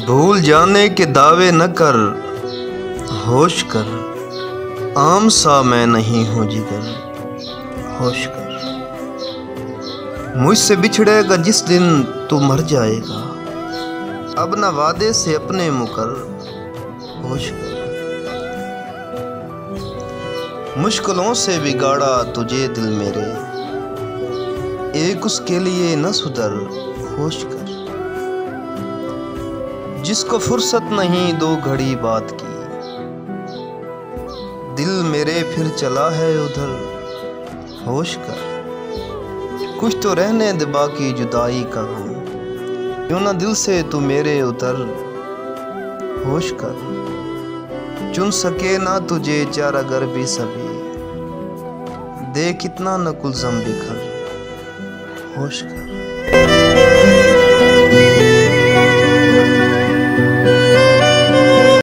भूल जाने के दावे न कर, होश कर। आम सा मैं नहीं हूँ जिगर, होश कर। मुझसे बिछड़ेगा जिस दिन तू मर जाएगा, अब न वादे से अपने मुकर, होश कर। मुश्किलों से बिगाड़ा तुझे दिल मेरे, एक उसके लिए न सुधर, होश कर। जिसको फुर्सत नहीं दो घड़ी बात की, दिल मेरे फिर चला है उधर, होश कर। कुछ तो रहने दे बाकी जुदाई का गम, क्यों ना दिल से तू मेरे उतर, होश कर। चुन सके ना तुझे चारा गर भी सभी, देख कितना न कुलज़म बिखर, होश कर।